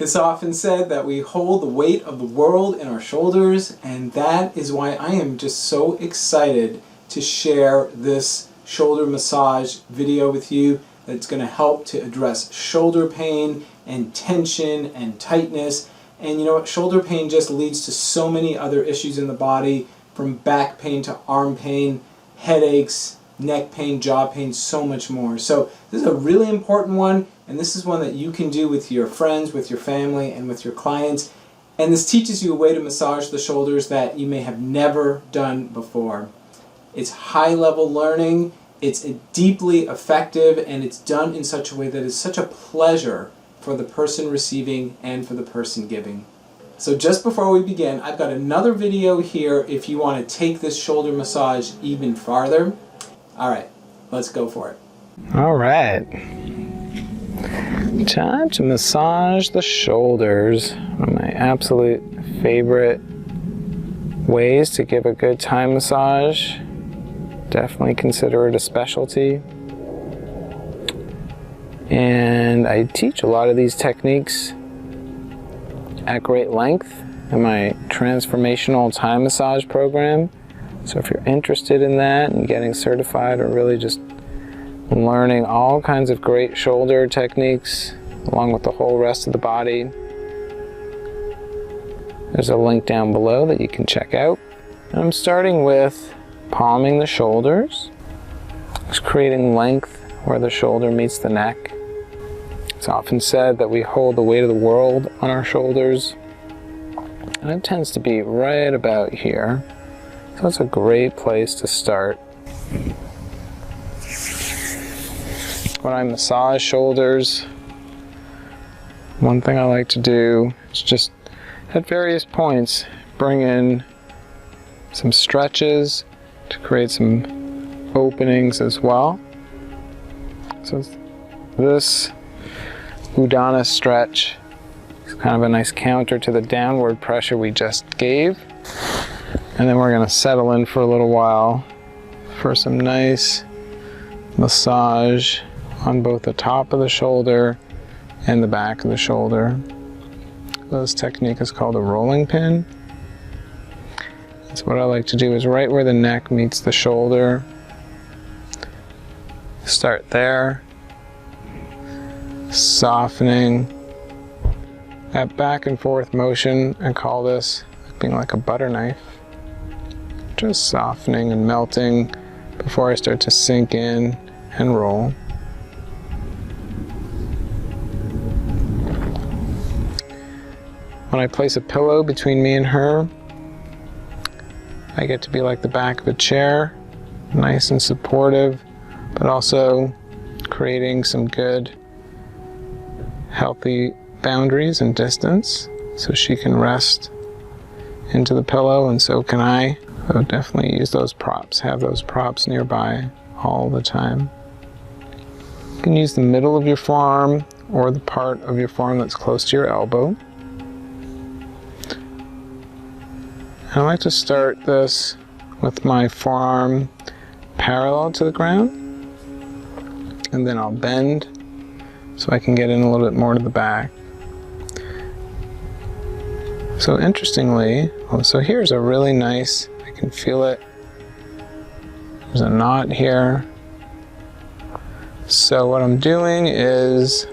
It's often said that we hold the weight of the world in our shoulders, and that is why I am just so excited to share this shoulder massage video with you that's going to help to address shoulder pain and tension and tightness. And you know what? Shoulder pain just leads to so many other issues in the body, from back pain to arm pain, headaches, neck pain, jaw pain, so much more. So this is a really important one, and this is one that you can do with your friends, with your family, and with your clients. And this teaches you a way to massage the shoulders that you may have never done before. It's high-level learning, it's deeply effective, and it's done in such a way that is such a pleasure for the person receiving and for the person giving. So just before we begin, I've got another video here if you want to take this shoulder massage even farther. All right, let's go for it. All right. Time to massage the shoulders. One of my absolute favorite ways to give a good Thai massage. Definitely consider it a specialty. And I teach a lot of these techniques at great length in my transformational Thai massage program. So if you're interested in that and getting certified, or really just learning all kinds of great shoulder techniques along with the whole rest of the body, there's a link down below that you can check out. I'm starting with palming the shoulders, just creating length where the shoulder meets the neck. It's often said that we hold the weight of the world on our shoulders, and it tends to be right about here. So it's a great place to start. When I massage shoulders, one thing I like to do is just at various points bring in some stretches to create some openings as well. So this Udana stretch is kind of a nice counter to the downward pressure we just gave. And then we're going to settle in for a little while for some nice massage on both the top of the shoulder and the back of the shoulder. This technique is called a rolling pin. So what I like to do is right where the neck meets the shoulder, start there, softening that back and forth motion. I call this being like a butter knife. Just softening and melting before I start to sink in and roll. When I place a pillow between me and her, I get to be like the back of a chair, nice and supportive, but also creating some good, healthy boundaries and distance so she can rest into the pillow, and so can I. So definitely use those props, have those props nearby all the time. You can use the middle of your forearm or the part of your forearm that's close to your elbow. And I like to start this with my forearm parallel to the ground, and then I'll bend so I can get in a little bit more to the back. So interestingly, so here's a really nice, I can feel it, there's a knot here. So what I'm doing is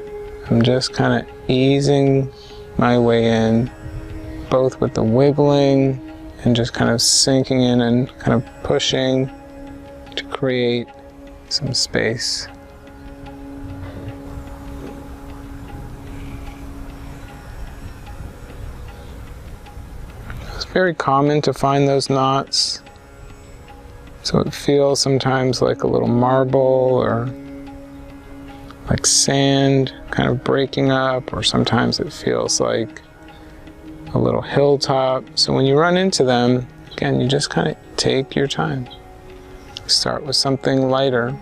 I'm just kind of easing my way in, both with the wiggling and just kind of sinking in and kind of pushing to create some space. It's very common to find those knots. So it feels sometimes like a little marble or like sand kind of breaking up, or sometimes it feels like a little hilltop. So when you run into them, again, you just kind of take your time. Start with something lighter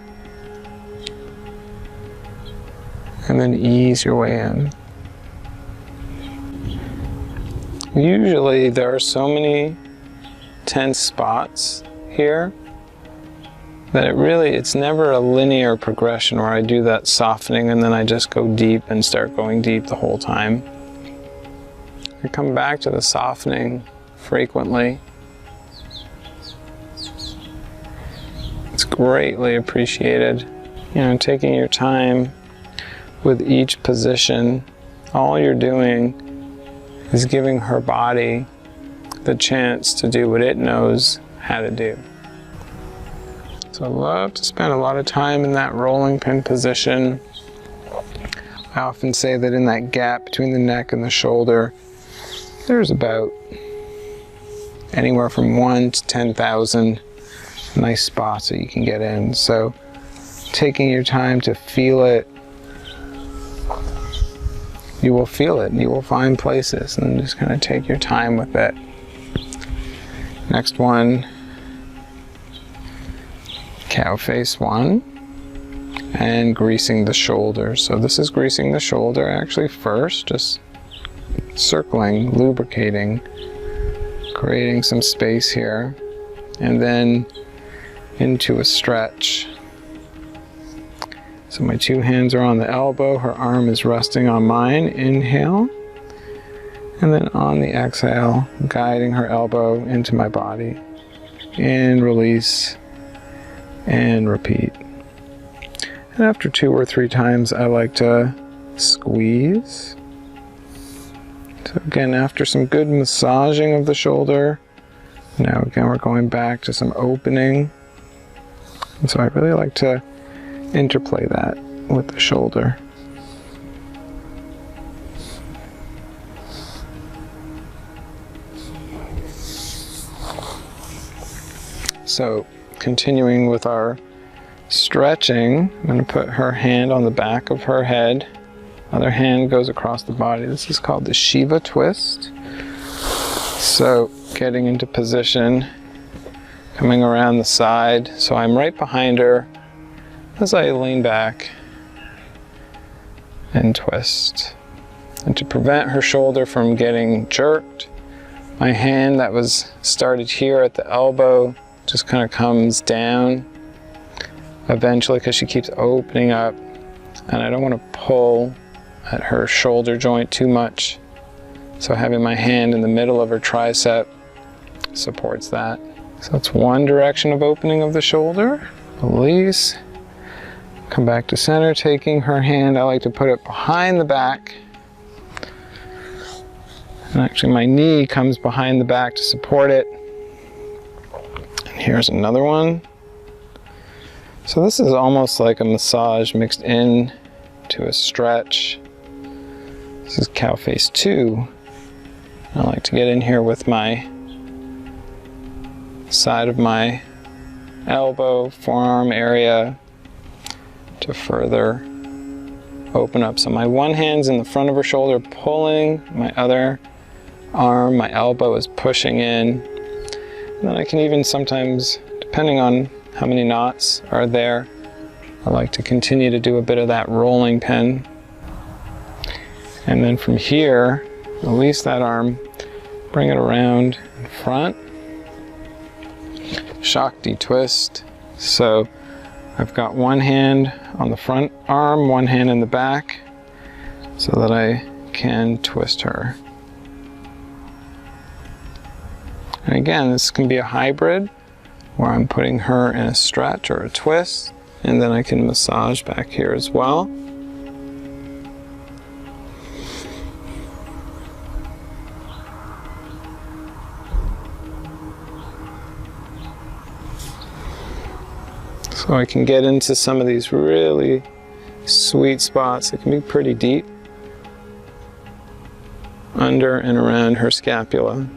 and then ease your way in. Usually there are so many tense spots here that it's never a linear progression where I do that softening and then I just go deep and start going deep the whole time. I come back to the softening frequently. It's greatly appreciated. You know, taking your time with each position. All you're doing is giving her body the chance to do what it knows how to do. So I love to spend a lot of time in that rolling pin position. I often say that in that gap between the neck and the shoulder, there's about anywhere from 1 to 10,000 nice spots that you can get in. So taking your time to feel it, you will feel it, and you will find places, and just kind of take your time with it. Next one, cow face 1, and greasing the shoulder. So this is greasing the shoulder actually first, just circling, lubricating, creating some space here, and then into a stretch. So my 2 hands are on the elbow, her arm is resting on mine, inhale, and then on the exhale, guiding her elbow into my body. In, release, and repeat. And after 2 or 3 times, I like to squeeze. So again, after some good massaging of the shoulder, now again we're going back to some opening. And so I really like to interplay that with the shoulder. So continuing with our stretching, I'm going to put her hand on the back of her head. Other hand goes across the body. This is called the Shiva twist. So getting into position, coming around the side. So I'm right behind her as I lean back and twist. And to prevent her shoulder from getting jerked, my hand that was started here at the elbow just kind of comes down eventually, because she keeps opening up, and I don't want to pull at her shoulder joint too much. So having my hand in the middle of her tricep supports that. So that's one direction of opening of the shoulder. Release. Come back to center, taking her hand, I like to put it behind the back. And actually my knee comes behind the back to support it. And here's another one. So this is almost like a massage mixed in to a stretch. This is cow face 2. I like to get in here with my side of my elbow, forearm area to further open up. So my one hand's in the front of her shoulder pulling, my other arm, my elbow is pushing in. And then I can even sometimes, depending on how many knots are there, I like to continue to do a bit of that rolling pin. And then from here, release that arm, bring it around in front. Shakti twist. So I've got one hand on the front arm, one hand in the back, so that I can twist her. And again, this can be a hybrid where I'm putting her in a stretch or a twist, and then I can massage back here as well. So I can get into some of these really sweet spots. It can be pretty deep under and around her scapula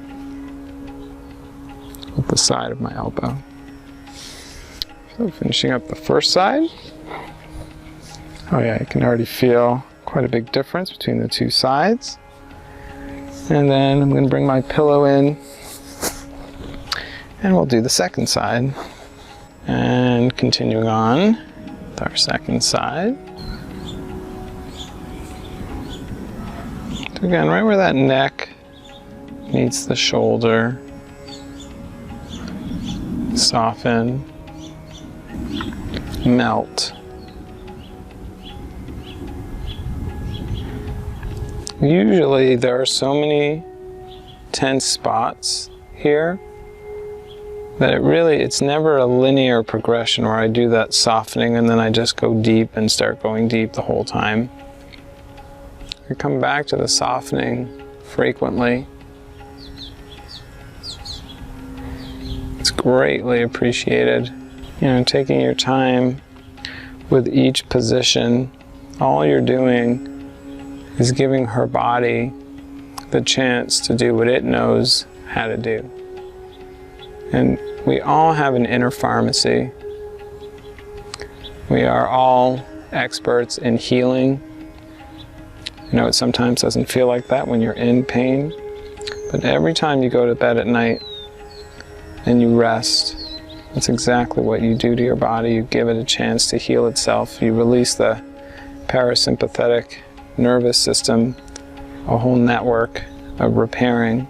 with the side of my elbow. So finishing up the first side. Oh yeah, I can already feel quite a big difference between the two sides. And then I'm going to bring my pillow in and we'll do the second side. And continuing on with our second side. So again, right where that neck meets the shoulder, soften, melt. Usually there are so many tense spots here that it's never a linear progression where I do that softening and then I just go deep and start going deep the whole time. I come back to the softening frequently. It's greatly appreciated. You know, taking your time with each position, all you're doing is giving her body the chance to do what it knows how to do. And we all have an inner pharmacy. We are all experts in healing. I know it sometimes doesn't feel like that when you're in pain, but every time you go to bed at night and you rest, that's exactly what you do to your body. You give it a chance to heal itself. You release the parasympathetic nervous system, a whole network of repairing.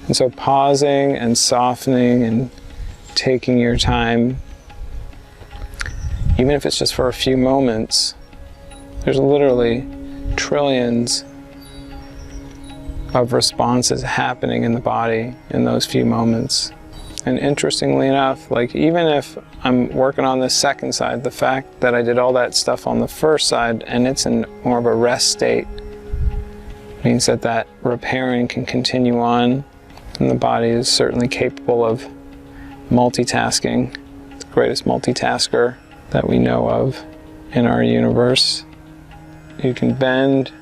And so pausing and softening and taking your time, even if it's just for a few moments, there's literally trillions of responses happening in the body in those few moments. And interestingly enough, like even if I'm working on the second side, the fact that I did all that stuff on the first side and it's in more of a rest state means that that repairing can continue on, and the body is certainly capable of multitasking. The greatest multitasker that we know of in our universe. You can bend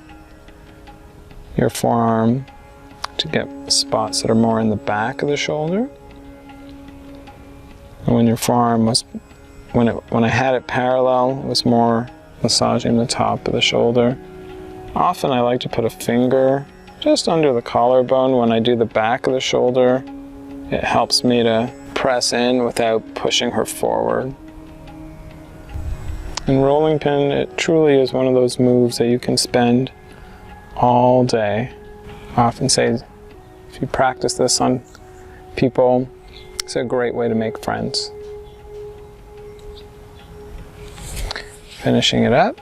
your forearm to get spots that are more in the back of the shoulder. And when your forearm was, when I had it parallel, it was more massaging the top of the shoulder. Often I like to put a finger just under the collarbone when I do the back of the shoulder. It helps me to press in without pushing her forward. And rolling pin, it truly is one of those moves that you can spend all day. I often say, if you practice this on people, it's a great way to make friends. Finishing it up.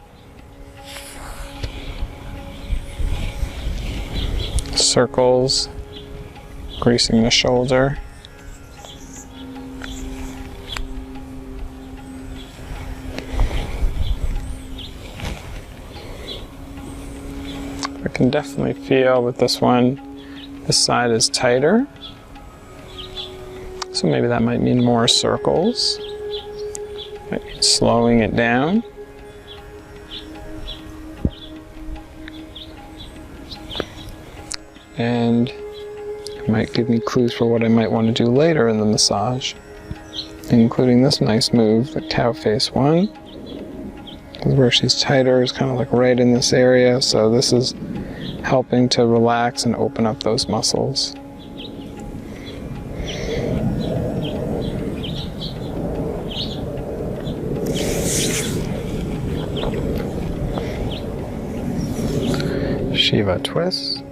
Circles, greasing the shoulder. I can definitely feel with this one, this side is tighter. So maybe that might mean more circles. Might mean slowing it down. And it might give me clues for what I might want to do later in the massage, including this nice move, the cow face one. Where she's tighter is kind of like right in this area, so this is helping to relax and open up those muscles. Shiva twist.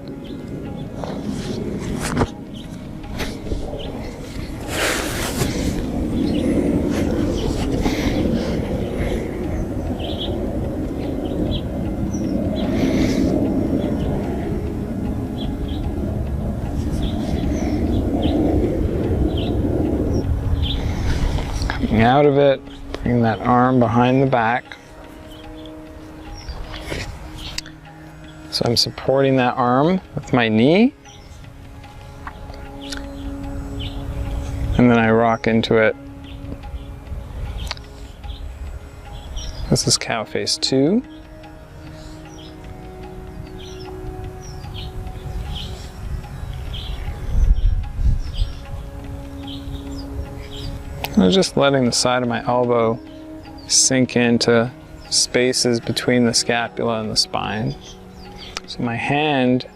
Coming out of it, bring that arm behind the back. So I'm supporting that arm with my knee. And then I rock into it. This is cow face 2. I'm just letting the side of my elbow sink into spaces between the scapula and the spine. So my hand,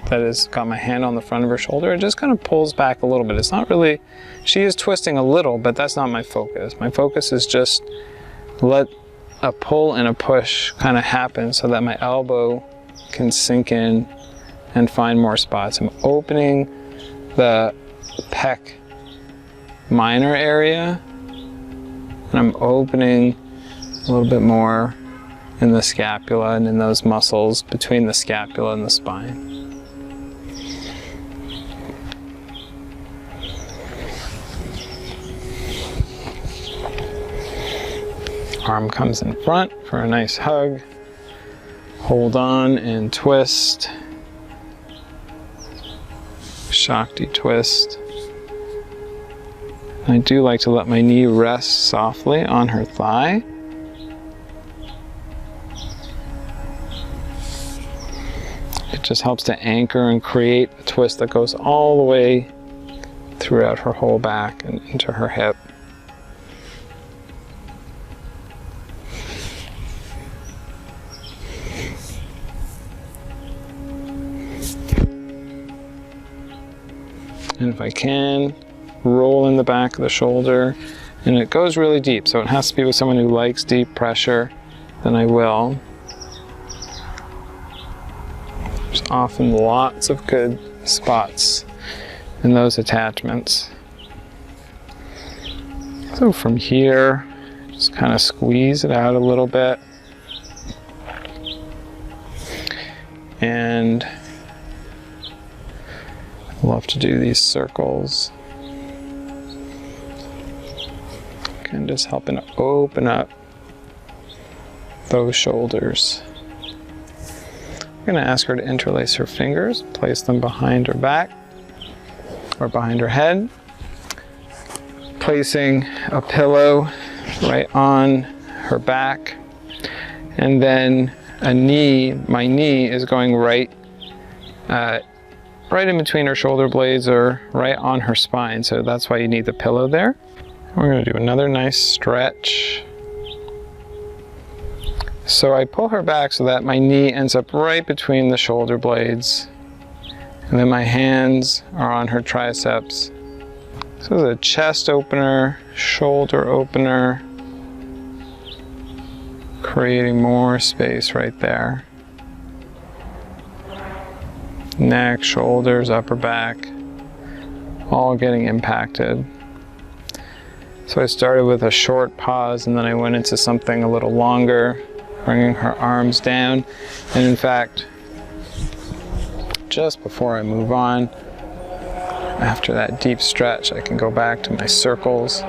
that has got my hand on the front of her shoulder, it just kind of pulls back a little bit. It's not really, she is twisting a little, but that's not my focus. My focus is just let a pull and a push kind of happen so that my elbow can sink in and find more spots. I'm opening the pec minor area, and I'm opening a little bit more in the scapula and in those muscles between the scapula and the spine. Arm comes in front for a nice hug. Hold on and twist. Shakti twist. I do like to let my knee rest softly on her thigh. It just helps to anchor and create a twist that goes all the way throughout her whole back and into her hip. And if I can, roll in the back of the shoulder, and it goes really deep, so it has to be with someone who likes deep pressure, then I will. There's often lots of good spots in those attachments. So from here, just kind of squeeze it out a little bit. And I love to do these circles. And just helping to open up those shoulders. I'm going to ask her to interlace her fingers, place them behind her back or behind her head, placing a pillow right on her back, and then my knee is going right in between her shoulder blades or right on her spine, so that's why you need the pillow there. We're going to do another nice stretch. So I pull her back so that my knee ends up right between the shoulder blades, and then my hands are on her triceps. So there's a chest opener, shoulder opener, creating more space right there. Neck, shoulders, upper back, all getting impacted. So I started with a short pause, and then I went into something a little longer, bringing her arms down. And in fact, just before I move on, after that deep stretch, I can go back to my circles.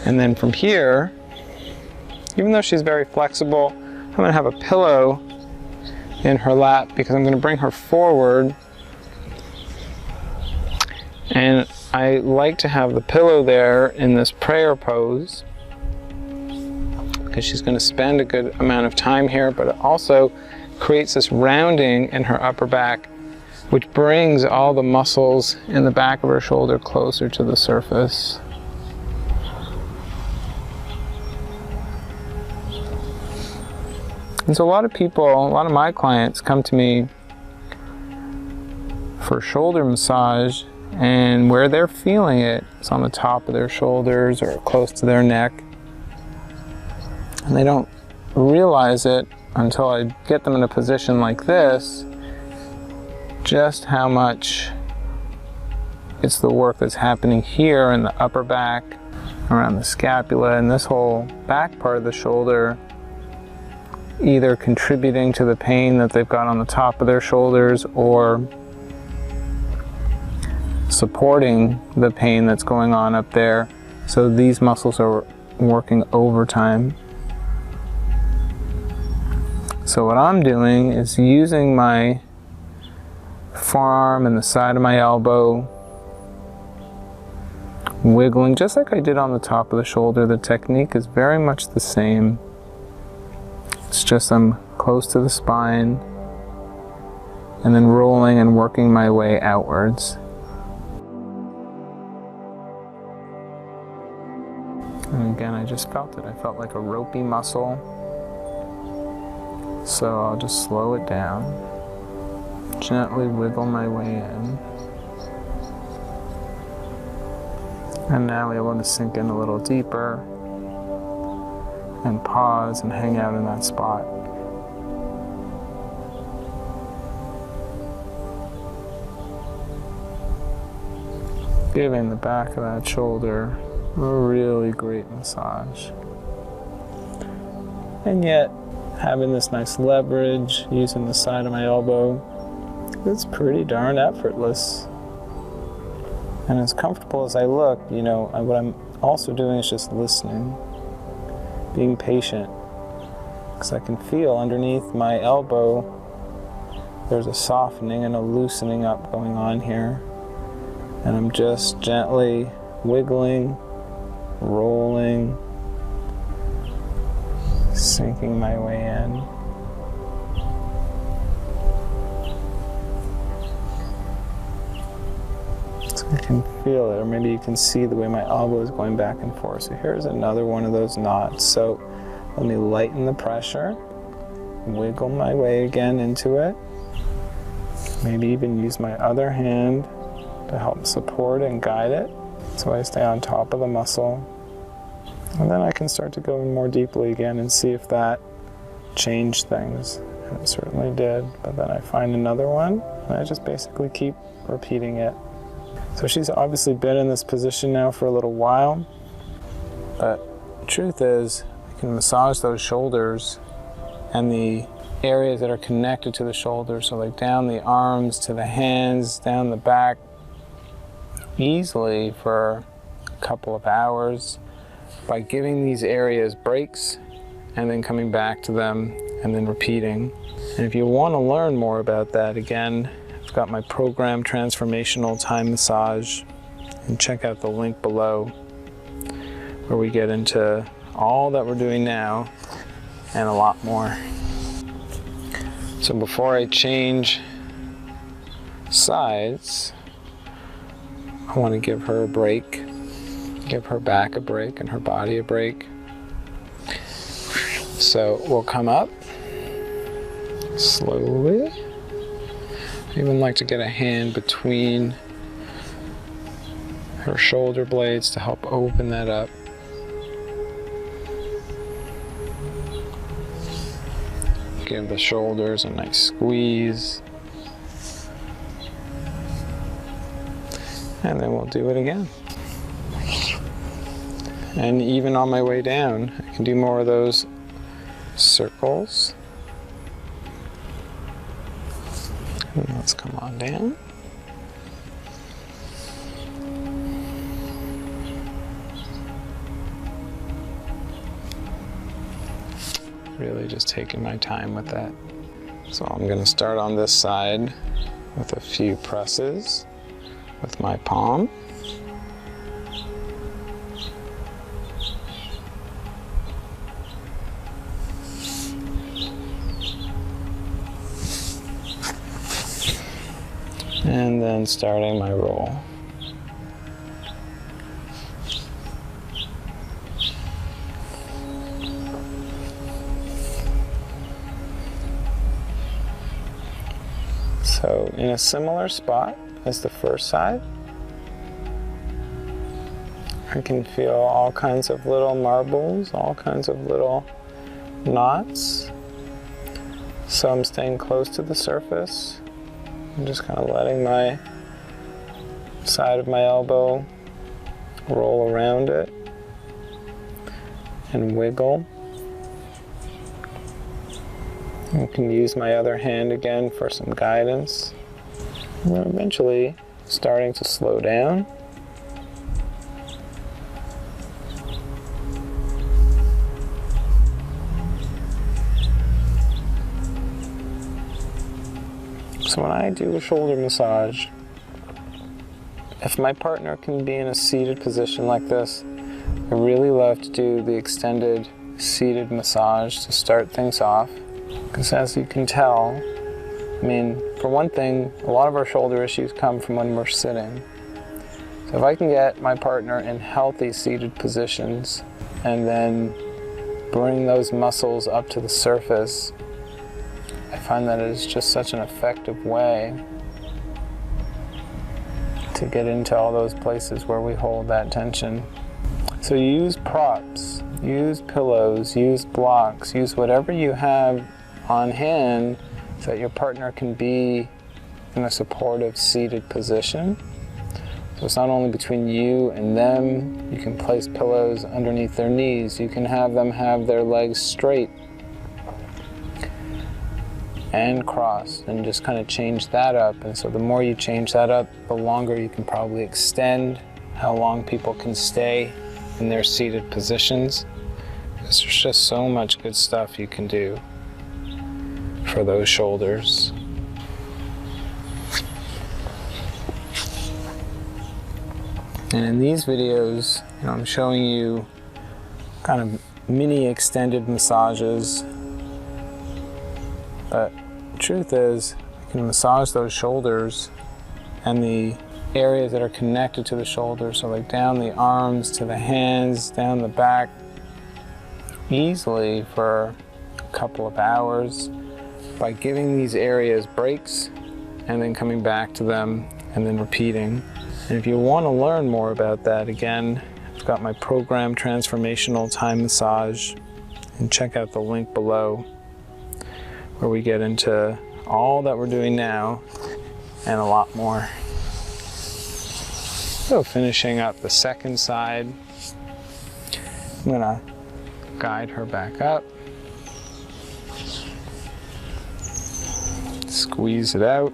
And then from here, even though she's very flexible, I'm going to have a pillow in her lap because I'm going to bring her forward. And I like to have the pillow there in this prayer pose because she's going to spend a good amount of time here, but it also creates this rounding in her upper back, which brings all the muscles in the back of her shoulder closer to the surface. And so a lot of my clients come to me for shoulder massage, and where they're feeling it is on the top of their shoulders or close to their neck. And they don't realize it until I get them in a position like this, just how much it's the work that's happening here in the upper back, around the scapula, and this whole back part of the shoulder, either contributing to the pain that they've got on the top of their shoulders or supporting the pain that's going on up there. So these muscles are working overtime. So what I'm doing is using my forearm and the side of my elbow, wiggling just like I did on the top of the shoulder. The technique is very much the same. It's just I'm close to the spine and then rolling and working my way outwards. And again, I just felt it. I felt like a ropey muscle. So I'll just slow it down, gently wiggle my way in. And now we want to sink in a little deeper and pause and hang out in that spot. Giving the back of that shoulder a really great massage. And yet, having this nice leverage, using the side of my elbow, it's pretty darn effortless. And as comfortable as I look, you know, what I'm also doing is just listening, being patient, because I can feel underneath my elbow there's a softening and a loosening up going on here. And I'm just gently wiggling, rolling, sinking my way in. So you can feel it, or maybe you can see the way my elbow is going back and forth. So here's another one of those knots. So let me lighten the pressure, wiggle my way again into it. Maybe even use my other hand to help support and guide it, so I stay on top of the muscle. And then I can start to go in more deeply again and see if that changed things. And it certainly did. But then I find another one, and I just basically keep repeating it. So she's obviously been in this position now for a little while. But the truth is, I can massage those shoulders and the areas that are connected to the shoulders, so like down the arms to the hands, down the back, easily for a couple of hours by giving these areas breaks and then coming back to them and then repeating. And if you want to learn more about that, again, I've got my program, Transformational Thai Massage, and check out the link below where we get into all that we're doing now and a lot more. So before I change sides, I want to give her a break, give her back a break and her body a break. So we'll come up slowly. I even like to get a hand between her shoulder blades to help open that up. Give the shoulders a nice squeeze. And then we'll do it again. And even on my way down, I can do more of those circles. And let's come on down. Really just taking my time with that. So I'm going to start on this side with a few presses with my palm. And then starting my roll. So in a similar spot as the first side, I can feel all kinds of little marbles, all kinds of little knots. So I'm staying close to the surface. I'm just kind of letting my side of my elbow roll around it and wiggle. I can use my other hand again for some guidance. And then eventually starting to slow down. So when I do a shoulder massage, if my partner can be in a seated position like this, I really love to do the extended seated massage to start things off. Because as you can tell, I mean, for one thing, a lot of our shoulder issues come from when we're sitting. So if I can get my partner in healthy seated positions and then bring those muscles up to the surface, I find that it is just such an effective way to get into all those places where we hold that tension. So use props, use pillows, use blocks, use whatever you have on hand so that your partner can be in a supportive seated position. So it's not only between you and them. You can place pillows underneath their knees. You can have them have their legs straight. and crossed, and just kind of change that up. And so the more you change that up, the longer you can probably extend how long people can stay in their seated positions. There's just so much good stuff you can do for those shoulders. And in these videos, I'm showing you kind of mini extended massages. But the truth is, you can massage those shoulders and the areas that are connected to the shoulders, so like down the arms to the hands, down the back, easily for a couple of hours by giving these areas breaks and then coming back to them and then repeating. And if you want to learn more about that, again, I've got my program, Transformational Thai Massage, and check out the link below where we get into all that we're doing now and a lot more. So finishing up the second side, I'm gonna guide her back up, squeeze it out.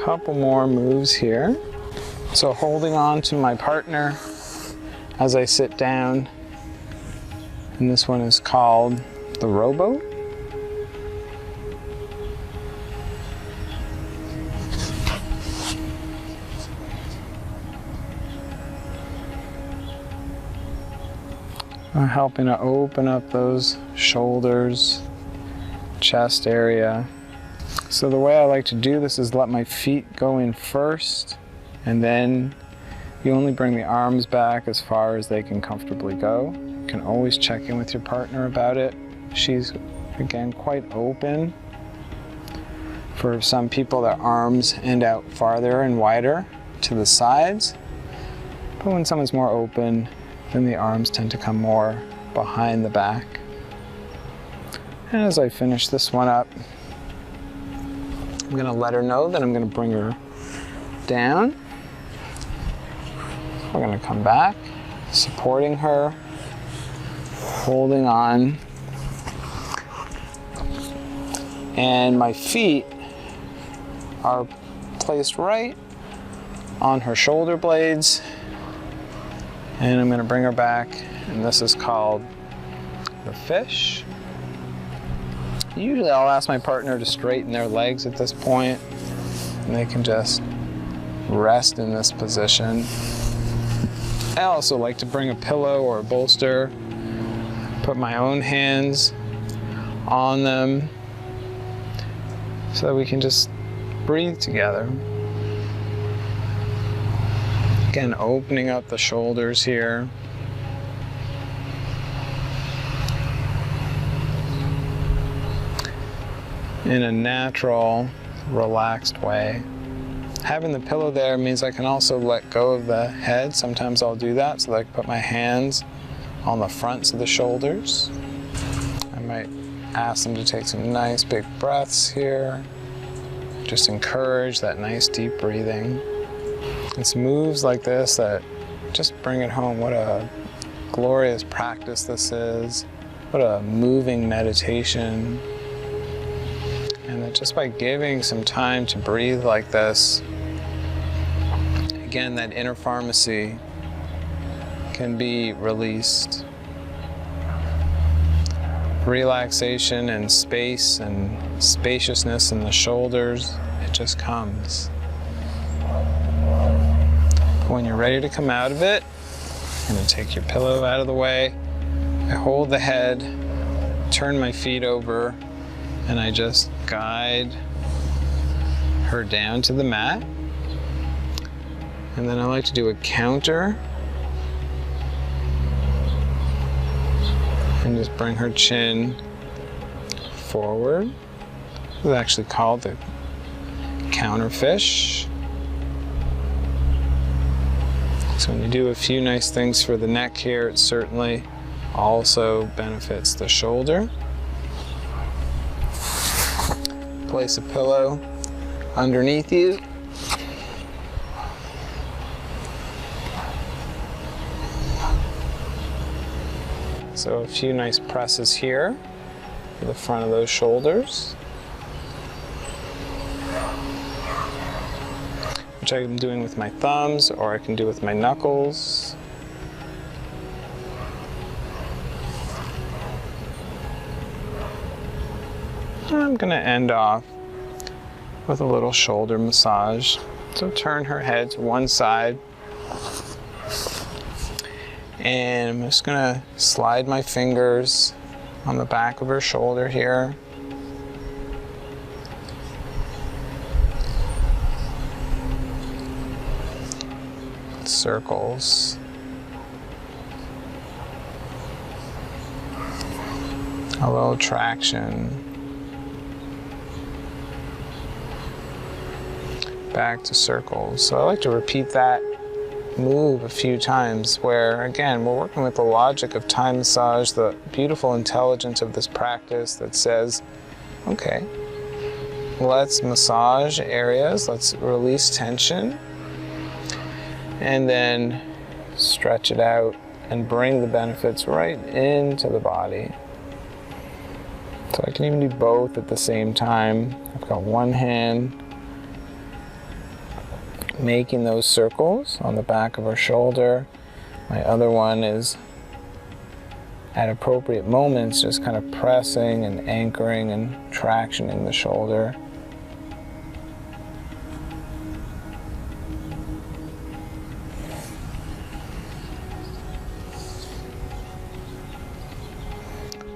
Couple more moves here. So holding on to my partner as I sit down, and this one is called the rowboat. I'm helping to open up those shoulders, chest area. So the way I like to do this is let my feet go in first, and then you only bring the arms back as far as they can comfortably go. You can always check in with your partner about it. She's, again, quite open. For some people, their arms end out farther and wider to the sides. But when someone's more open, then the arms tend to come more behind the back. And as I finish this one up, I'm going to let her know that I'm going to bring her down. We're going to come back, supporting her, holding on. And my feet are placed right on her shoulder blades. And I'm going to bring her back, and this is called the fish. Usually I'll ask my partner to straighten their legs at this point, and they can just rest in this position. I also like to bring a pillow or a bolster, put my own hands on them so that we can just breathe together. Again, opening up the shoulders here. In a natural, relaxed way. Having the pillow there means I can also let go of the head. Sometimes I'll do that so that I can put my hands on the fronts of the shoulders. I might ask them to take some nice big breaths here. Just encourage that nice deep breathing. It's moves like this that just bring it home. What a glorious practice this is. What a moving meditation. And that just by giving some time to breathe like this, again, that inner pharmacy can be released. Relaxation and space and spaciousness in the shoulders, it just comes. When you're ready to come out of it, I'm going to take your pillow out of the way. I hold the head, turn my feet over, and I just guide her down to the mat. And then I like to do a counter and just bring her chin forward. It's actually called the counter fish. So when you do a few nice things for the neck here, it certainly also benefits the shoulder. place a pillow underneath you. So a few nice presses here for the front of those shoulders, which I'm doing with my thumbs, or I can do with my knuckles. I'm going to end off with a little shoulder massage. So turn her head to one side, and I'm just going to slide my fingers on the back of her shoulder here. Circles. A little traction. Back to circles. So I like to repeat that move a few times, where again we're working with the logic of Thai massage, the beautiful intelligence of this practice that says, okay, let's massage areas, let's release tension, and then stretch it out and bring the benefits right into the body. So I can even do both at the same time. I've got one hand making those circles on the back of her shoulder. My other one is at appropriate moments just kind of pressing and anchoring and tractioning the shoulder.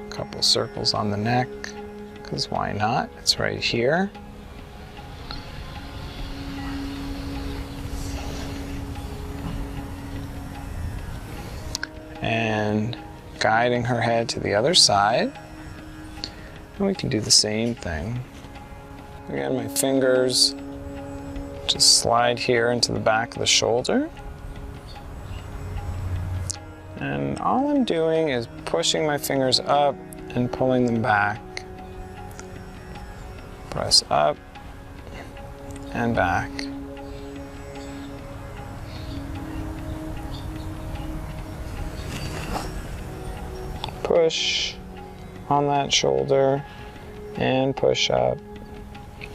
A couple circles on the neck, because why not? It's right here. And guiding her head to the other side. And we can do the same thing. Again, my fingers just slide here into the back of the shoulder. And all I'm doing is pushing my fingers up and pulling them back. Press up and back. Push on that shoulder and push up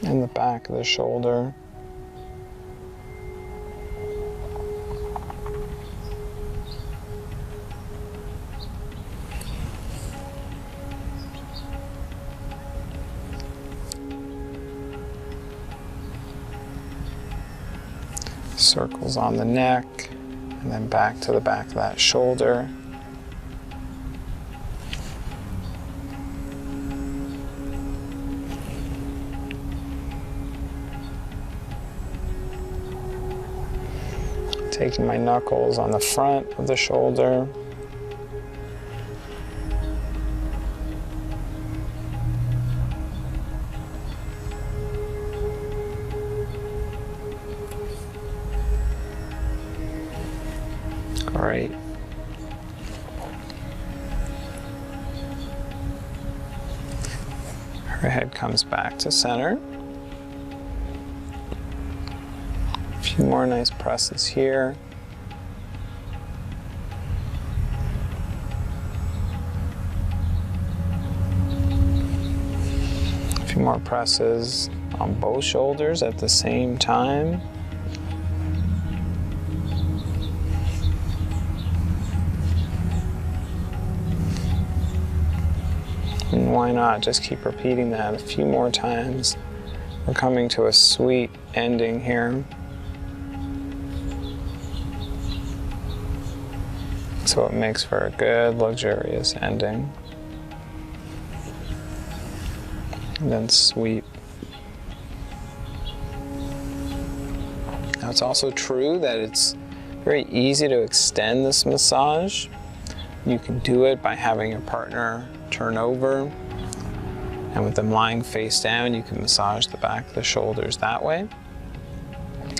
in the back of the shoulder. Circles on the neck, and then back to the back of that shoulder. Taking my knuckles on the front of the shoulder. Great. Her head comes back to center. A few more nice presses here. A few more presses on both shoulders at the same time. And why not just keep repeating that a few more times? We're coming to a sweet ending here. So it makes for a good, luxurious ending. And then sweep. Now it's also true that it's very easy to extend this massage. You can do it by having your partner turn over, and with them lying face down, you can massage the back of the shoulders that way.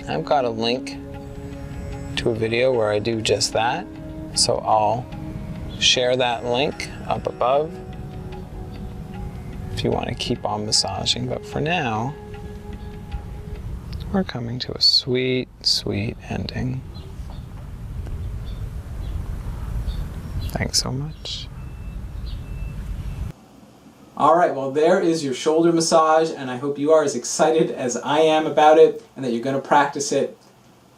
I've got a link to a video where I do just that, so I'll share that link up above. if you want to keep on massaging. But for now, we're coming to a sweet, sweet ending. Thanks so much. Alright, well there is your shoulder massage, and I hope you are as excited as I am about it and that you're going to practice it.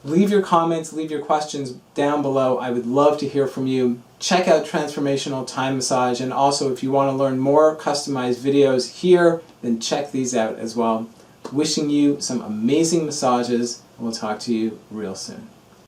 Leave your comments, leave your questions down below. I would love to hear from you. Check out Transformational Thai Massage, and also if you want to learn more customized videos here, then check these out as well. Wishing you some amazing massages, and we'll talk to you real soon.